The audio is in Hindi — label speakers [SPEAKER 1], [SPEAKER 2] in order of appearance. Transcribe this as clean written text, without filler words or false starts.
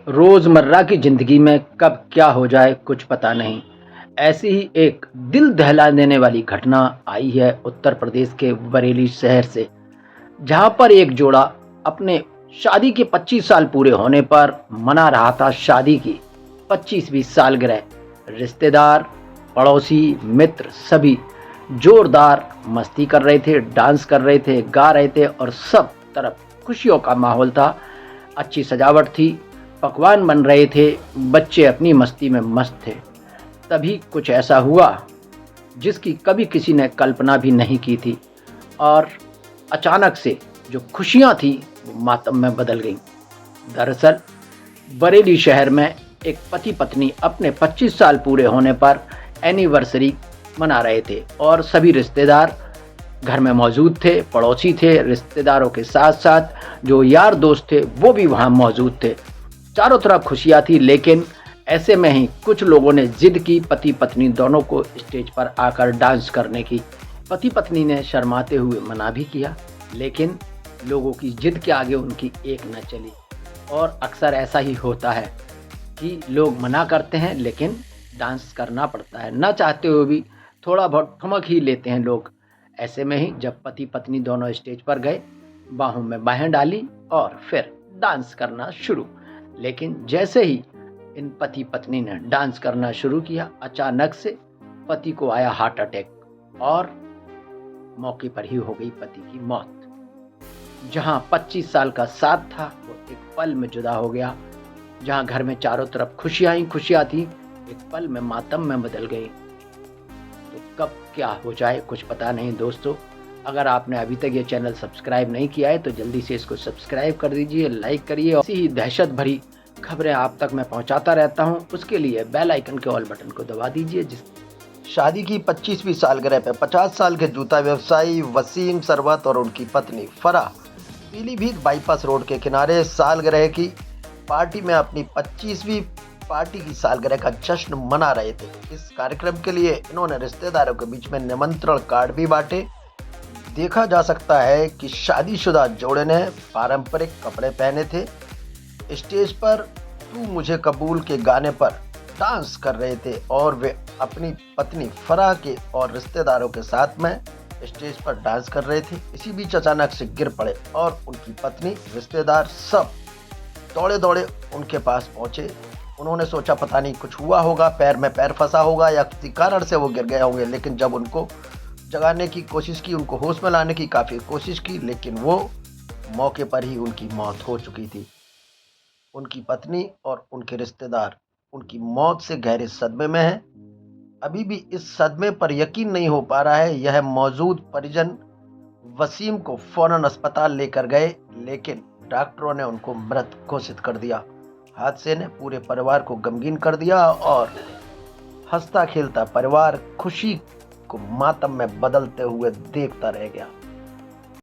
[SPEAKER 1] रोजमर्रा की जिंदगी में कब क्या हो जाए कुछ पता नहीं। ऐसी ही एक दिल दहला देने वाली घटना आई है उत्तर प्रदेश के बरेली शहर से, जहां पर एक जोड़ा अपने शादी के 25 साल पूरे होने पर मना रहा था शादी की 25वीं सालगिरह। रिश्तेदार, पड़ोसी, मित्र सभी जोरदार मस्ती कर रहे थे, डांस कर रहे थे, गा रहे थे और सब तरफ खुशियों का माहौल था। अच्छी सजावट थी, पकवान बन रहे थे, बच्चे अपनी मस्ती में मस्त थे। तभी कुछ ऐसा हुआ जिसकी कभी किसी ने कल्पना भी नहीं की थी और अचानक से जो खुशियां थी वो मातम में बदल गईं। दरअसल बरेली शहर में एक पति पत्नी अपने 25 साल पूरे होने पर एनिवर्सरी मना रहे थे और सभी रिश्तेदार घर में मौजूद थे, पड़ोसी थे, रिश्तेदारों के साथ साथ जो यार दोस्त थे वो भी वहाँ मौजूद थे। चारों तरफ खुशियाँ थी, लेकिन ऐसे में ही कुछ लोगों ने जिद की पति पत्नी दोनों को स्टेज पर आकर डांस करने की। पति पत्नी ने शर्माते हुए मना भी किया, लेकिन लोगों की जिद के आगे उनकी एक न चली। और अक्सर ऐसा ही होता है कि लोग मना करते हैं लेकिन डांस करना पड़ता है, ना चाहते हुए भी थोड़ा बहुत ठुमक ही लेते हैं लोग। ऐसे में ही जब पति पत्नी दोनों स्टेज पर गए, बाहों में बाहें डाली और फिर डांस करना शुरू। लेकिन जैसे ही इन पति पत्नी ने डांस करना शुरू किया, अचानक से पति को आया हार्ट अटैक और मौके पर ही हो गई पति की मौत। जहां 25 साल का साथ था वो एक पल में जुदा हो गया। जहां घर में चारों तरफ खुशियां ही खुशियां थी, एक पल में मातम में बदल गई। तो कब क्या हो जाए कुछ पता नहीं दोस्तों। अगर आपने अभी तक ये चैनल सब्सक्राइब नहीं किया है तो जल्दी से इसको सब्सक्राइब कर दीजिए, लाइक करिए और ऐसी ही दहशत भरी खबरें आप तक मैं पहुंचाता रहता हूं। उसके लिए बेल आइकन के ऑल बटन को दबा दीजिए।
[SPEAKER 2] शादी की 25वीं सालगिरह पे 50 साल के जूता व्यवसायी वसीम सरवत और उनकी पत्नी फराह पीलीभीत बाईपास रोड के किनारे सालगिरह की पार्टी में अपनी 25वीं पार्टी की सालगिरह का जश्न मना रहे थे। इस कार्यक्रम के लिए इन्होंने रिश्तेदारों के बीच में निमंत्रण कार्ड भी बांटे। देखा जा सकता है कि शादीशुदा जोड़े ने पारंपरिक कपड़े पहने थे। स्टेज पर तू मुझे कबूल के गाने पर डांस कर रहे थे और वे अपनी पत्नी फराह के और रिश्तेदारों के साथ में स्टेज पर डांस कर रहे थे। इसी बीच अचानक से गिर पड़े और उनकी पत्नी, रिश्तेदार सब दौड़े दौड़े उनके पास पहुंचे। उन्होंने सोचा पता नहीं कुछ हुआ होगा, पैर में पैर फंसा होगा या किसी कारण से वो गिर गए होंगे। लेकिन जब उनको जगाने की कोशिश की, उनको होश में लाने की काफ़ी कोशिश की, लेकिन वो मौके पर ही उनकी मौत हो चुकी थी। उनकी पत्नी और उनके रिश्तेदार उनकी मौत से गहरे सदमे में हैं। अभी भी इस सदमे पर यकीन नहीं हो पा रहा है। यह मौजूद परिजन वसीम को फौरन अस्पताल लेकर गए, लेकिन डॉक्टरों ने उनको मृत घोषित कर दिया। हादसे ने पूरे परिवार को गमगीन कर दिया और हंसता खेलता परिवार खुशी को मातम में बदलते हुए देखता रह गया।